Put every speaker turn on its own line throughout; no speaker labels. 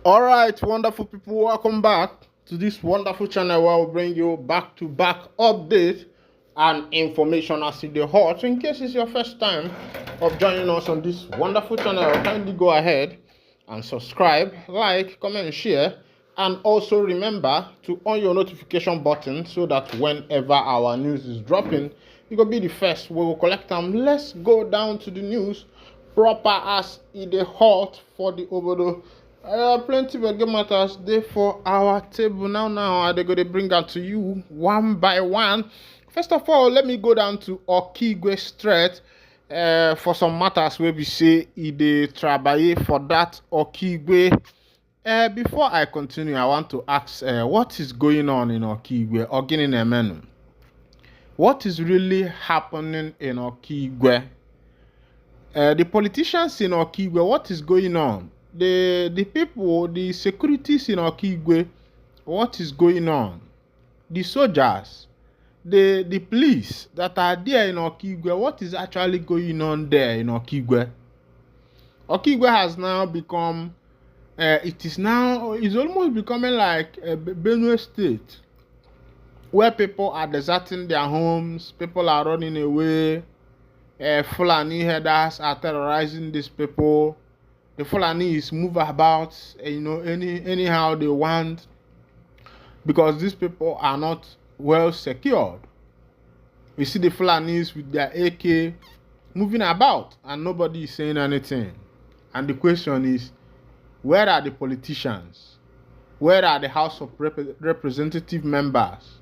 All right, wonderful people, welcome back to this wonderful channel where we bring you back-to-back updates and information as in the hot. So in case it's your first time of joining us on this wonderful channel, kindly go ahead and subscribe, like, comment, share, and also remember to on your notification button so that whenever our news is dropping, you will be the first. We will collect them. Let's go down to the news proper as it is hot for the Obodo. Plenty of game matters there for our table now. They're going to bring out to you one by one. First of all, let me go down to Okigwe Strait for some matters where we say they trabaye for that Okigwe. Before I continue, I want to ask what is going on in Okigwe? Ogini Nemenu. What is really happening in Okigwe? The politicians in Okigwe, what is going on? The people, the securities in Okigwe, what is going on? The soldiers, the police that are there in Okigwe, what is actually going on there in Okigwe? Okigwe has now become, it's almost becoming like a Benue state, where people are deserting their homes, people are running away, Fulani headers are terrorizing these people. The Fulanis move about, anyhow they want, because these people are not well secured. We see the Fulanis with their AK moving about, and nobody is saying anything. And the question is, where are the politicians? Where are the House of Representative members?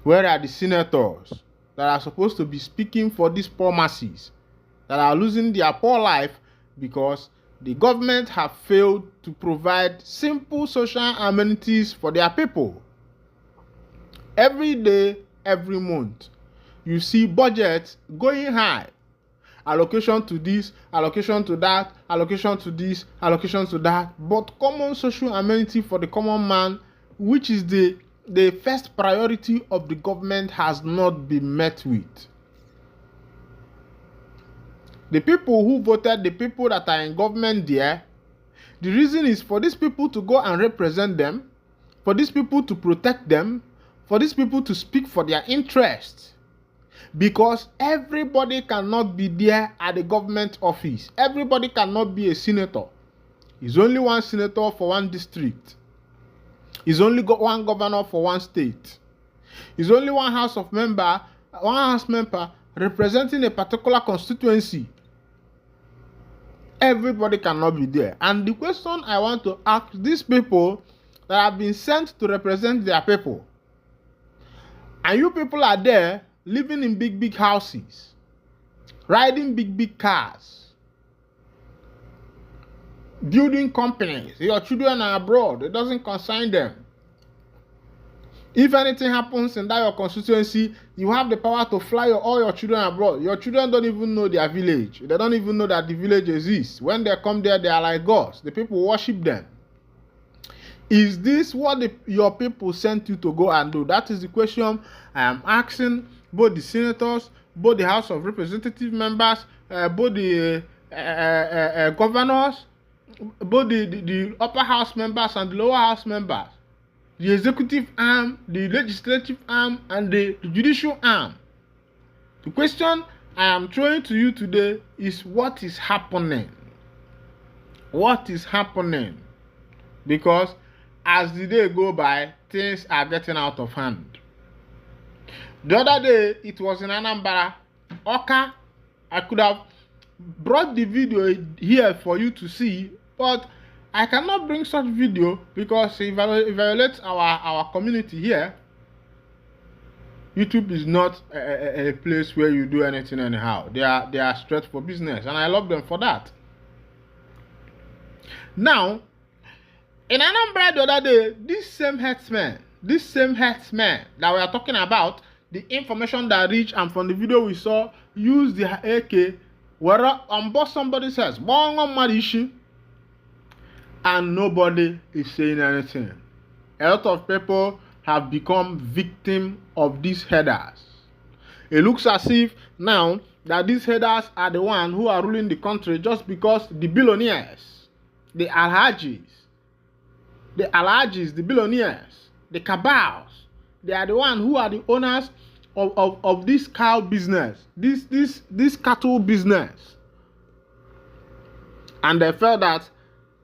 Where are the senators that are supposed to be speaking for these poor masses that are losing their poor life because the government have failed to provide simple social amenities for their people? Every day, every month, you see budgets going high. Allocation to this, allocation to that, allocation to this, allocation to that. But common social amenity for the common man, which is the first priority of the government, has not been met with. The people who voted, the people that are in government there, the reason is for these people to go and represent them, for these people to protect them, for these people to speak for their interests. Because everybody cannot be there at the government office. Everybody cannot be a senator. There's only one senator for one district. There's only one governor for one state. There's only one house member representing a particular constituency. Everybody cannot be there. And the question I want to ask these people that have been sent to represent their people, and you people are there living in big houses, riding big cars, building companies, your children are abroad, it doesn't concern them. If anything happens in that your constituency, you have the power to fly all your children abroad. Your children don't even know their village. They don't even know that the village exists. When they come there, they are like gods. The people worship them. Is this what your people sent you to go and do? That is the question I am asking both the senators, both the House of Representative members, both the governors, both the upper house members and the lower house members, the executive arm, the legislative arm, and the judicial arm. The question I am throwing to you today is, what is happening? What is happening? Because as the day go by, things are getting out of hand. The other day, it was in Anambra, Oka. I could have brought the video here for you to see, but I cannot bring such video because it violates our community here. YouTube is not a place where you do anything anyhow. They are straight for business, and I love them for that. Now, in Anambra the other day, this same herdsman that we are talking about, the information that reached and from the video we saw, used the AK where on both somebody says, and nobody is saying anything. A lot of people have become victim of these headers. It looks as if now that these headers are the ones who are ruling the country just because the billionaires, the alhajis, the alhajis, the billionaires, the cabals. They are the ones who are the owners of this cow business, this cattle business. And they felt that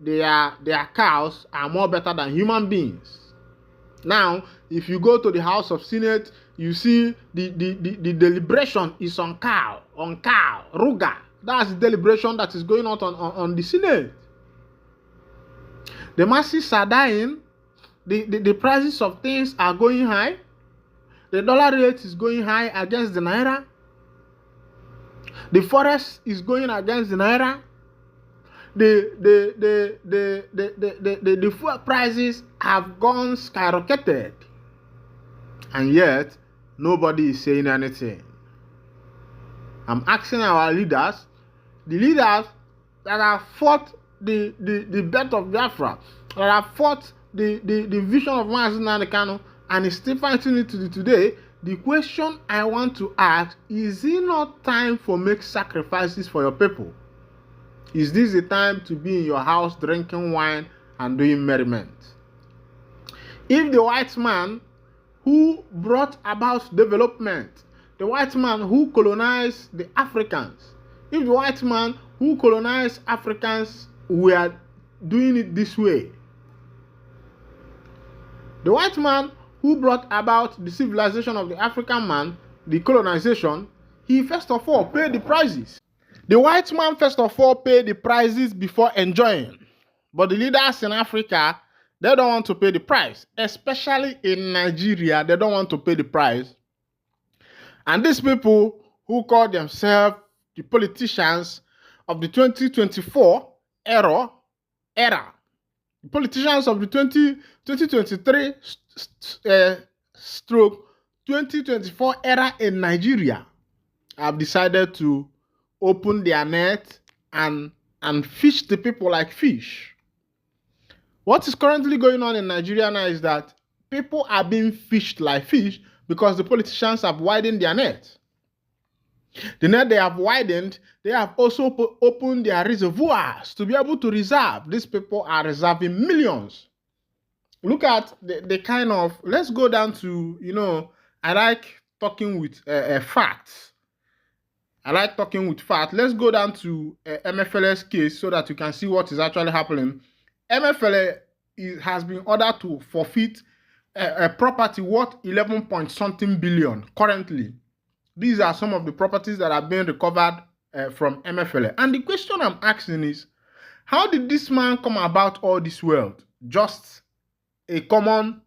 their cows are more better than human beings. Now, if you go to the House of Senate, you see the deliberation is on cow, ruga. That's the deliberation that is going on the Senate. The masses are dying. The prices of things are going high. The dollar rate is going high against the naira. The forex is going against the naira. The fuel prices have gone skyrocketed, and yet nobody is saying anything. I'm asking our leaders, the leaders that have fought the birth of Biafra, that have fought the vision of Mazi Nnamdi Kanu, and is still fighting it to today. The question I want to ask, is it not time for make sacrifices for your people? Is this the time to be in your house drinking wine and doing merriment? If the white man who brought about development, the white man who colonized the Africans, if the white man who colonized Africans were doing it this way, the white man who brought about the civilization of the African man, the colonization, he first of all paid the prices. The white man first of all paid the prices before enjoying. But the leaders in Africa, they don't want to pay the price. Especially in Nigeria, they don't want to pay the price. And these people who call themselves the politicians of the 2024 era, the politicians of the 2023 stroke 2024 era in Nigeria have decided to open their net and fish the people like fish. What is currently going on in Nigeria now is that people are being fished like fish because the politicians have widened their net. The net they have widened, they have also opened their reservoirs to be able to reserve. These people are reserving millions. Look at the kind of, let's go down to, I like talking with facts. Let's go down to MFL's case so that you can see what is actually happening. MFL has been ordered to forfeit a property worth 11 point something billion currently. These are some of the properties that are being recovered from MFL. And the question I'm asking is, how did this man come about all this wealth? Just a common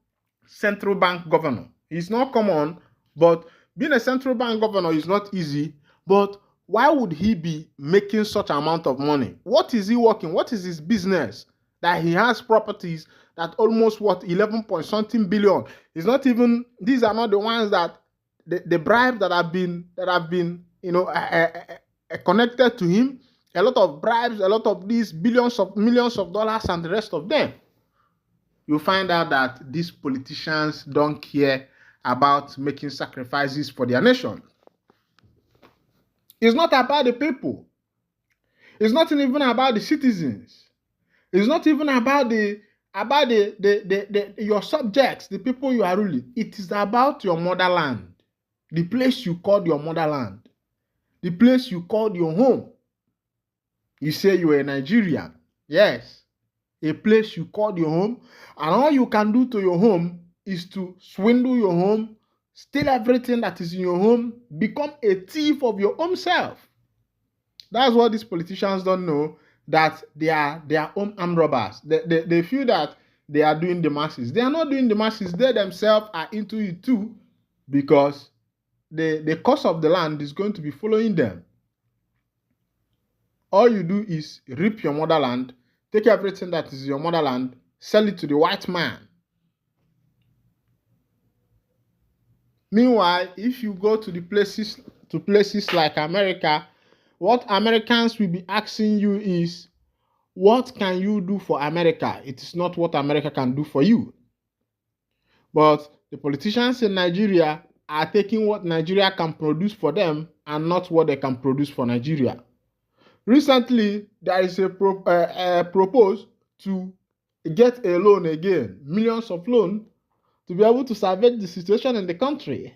central bank governor. He's not common, but being a central bank governor is not easy. But why would he be making such amount of money? What is he working? What is his business? That he has properties that almost worth 11 point something billion. It's not even, these are not the ones that the bribe that have been connected to him. A lot of bribes, a lot of these millions of dollars and the rest of them. You find out that these politicians don't care about making sacrifices for their nation. It's not about the people. It's not even about the citizens. It's not even about your subjects, the people you are ruling. It is about your motherland, the place you called your motherland, the place you called your home. You say you are a Nigerian. Yes, a place you called your home, and all you can do to your home is to swindle your home, steal everything that is in your home, become a thief of your own self. That's what these politicians don't know, that they are their own armed robbers. They feel that they are doing the masses. They are not doing the masses. They themselves are into it too, because the cost of the land is going to be following them. All you do is rip your motherland, take everything that is your motherland, sell it to the white man. Meanwhile, if you go to places like America, what Americans will be asking you is, what can you do for America? It is not what America can do for you. But the politicians in Nigeria are taking what Nigeria can produce for them and not what they can produce for Nigeria. Recently, there is a proposal to get a loan again, millions of loan, to be able to salvage the situation in the country.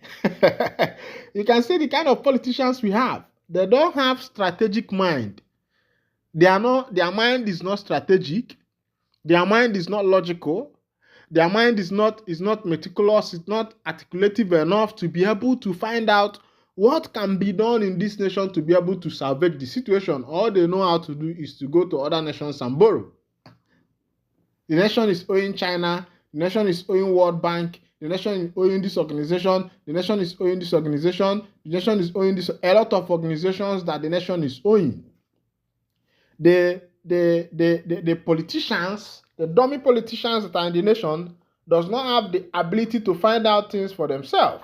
You can see the kind of politicians we have. They don't have strategic mind. Their mind is not strategic. Their mind is not logical. Their mind is not meticulous. It's not articulative enough to be able to find out what can be done in this nation to be able to salvage the situation. All they know how to do is to go to other nations and borrow. The nation is owing China. The nation is owing World Bank. The nation is owing this organization. The nation is owing this organization. The nation is owing this. A lot of organizations that the nation is owing. The politicians, the dummy politicians that are in the nation, does not have the ability to find out things for themselves.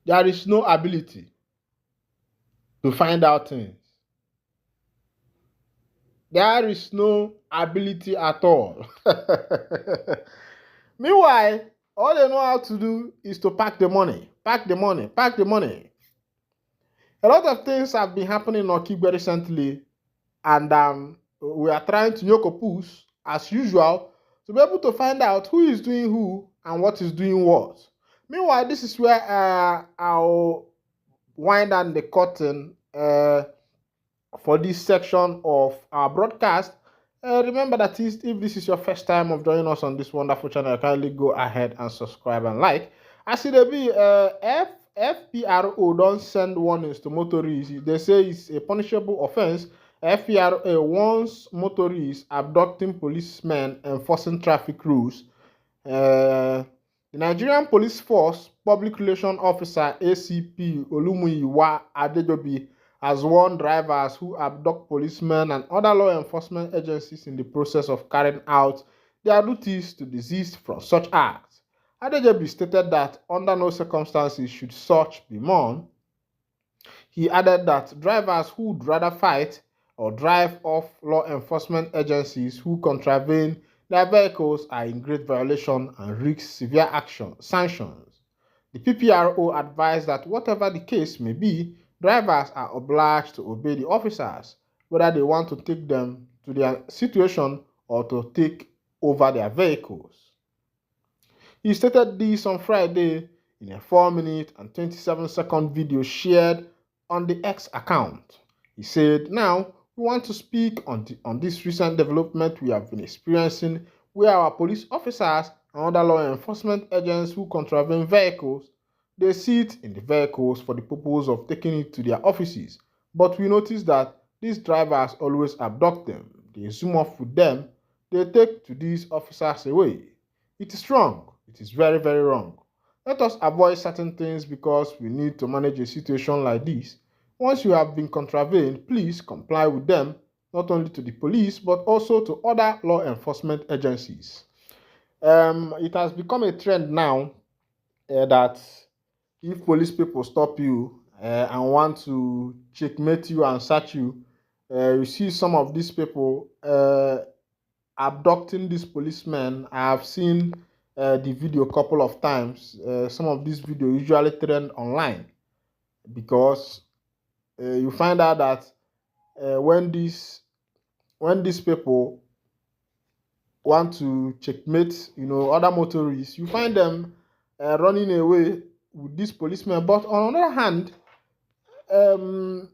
There is no ability to find out things. There is no ability at all. Meanwhile, all they know how to do is to pack the money, pack the money, pack the money. A lot of things have been happening in Okigwe recently, and we are trying to yoke push as usual to be able to find out who is doing who and what is doing what. Meanwhile, this is where I'll wind down the curtain for this section of our broadcast. Remember that if this is your first time of joining us on this wonderful channel, kindly go ahead and subscribe and like. As it be, FPRO don't send warnings to motorists. They say it's a punishable offense. FPRO warns motorists abducting policemen enforcing traffic rules. The Nigerian Police Force Public Relations Officer ACP Olumuyiwa Adejobi has warned drivers who abduct policemen and other law enforcement agencies in the process of carrying out their duties to desist from such acts. Adejobi stated that under no circumstances should such be done. He added that drivers who would rather fight or drive off law enforcement agencies who contravene their vehicles are in great violation and risk severe sanctions. The PPRO advised that whatever the case may be, drivers are obliged to obey the officers, whether they want to take them to their situation or to take over their vehicles. He stated this on Friday in a 4-minute and 27-second video shared on the X account. He said, "Now, we want to speak on this recent development we have been experiencing where our police officers and other law enforcement agents who contravene vehicles, they sit in the vehicles for the purpose of taking it to their offices. But we notice that these drivers always abduct them. They zoom off with them. They take to these officers away. It is wrong. It is very, very wrong. Let us avoid certain things because we need to manage a situation like this. Once you have been contravened, please comply with them, not only to the police, but also to other law enforcement agencies." It has become a trend now that if police people stop you and want to checkmate you and search you, you see some of these people abducting these policemen. I have seen the video a couple of times. Some of these videos usually trend online because you find out that when these people want to checkmate, other motorists, you find them running away with these policemen. But on the other hand, the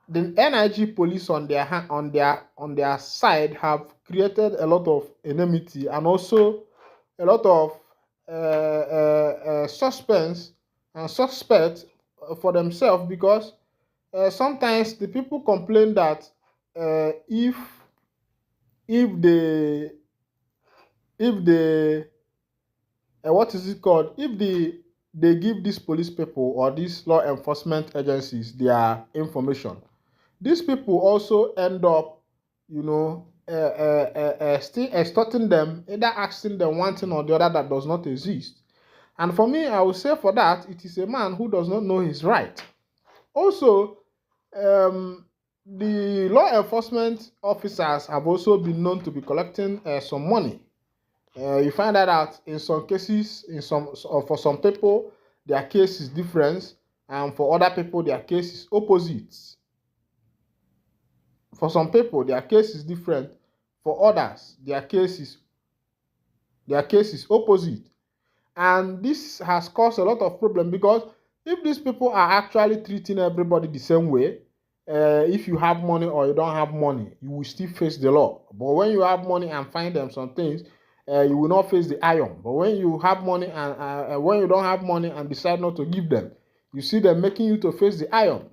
NIG police on their side have created a lot of enmity and also a lot of suspense and suspect for themselves, because sometimes the people complain that if they give these police people or these law enforcement agencies their information, these people also end up, still extorting them, either asking them one thing or the other that does not exist. And for me, I would say for that, it is a man who does not know his right. Also, the law enforcement officers have also been known to be collecting some money. You find out in some cases, for some people, their case is different, and for other people, their case is opposite. For some people, their case is different. For others, their case is opposite. And this has caused a lot of problem, because if these people are actually treating everybody the same way, if you have money or you don't have money, you will still face the law. But when you have money and find them some things, you will not face the iron. But when you have money and when you don't have money and decide not to give them, you see them making you to face the iron.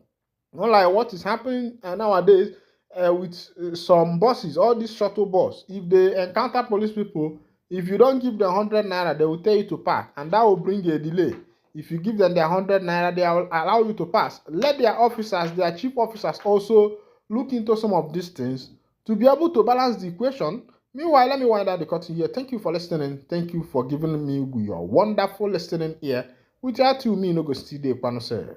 Not like what is happening nowadays with some buses, all these shuttle bus. If they encounter police people, if you don't give them 100 naira, they will tell you to park, and that will bring a delay. If you give them their 100 naira, they will allow you to pass. Let their officers, their chief officers, also look into some of these things to be able to balance the equation. Meanwhile, let me wind up the curtain here. Thank you for listening. Thank you for giving me your wonderful listening ear. Without you, me no go still dey pano sef.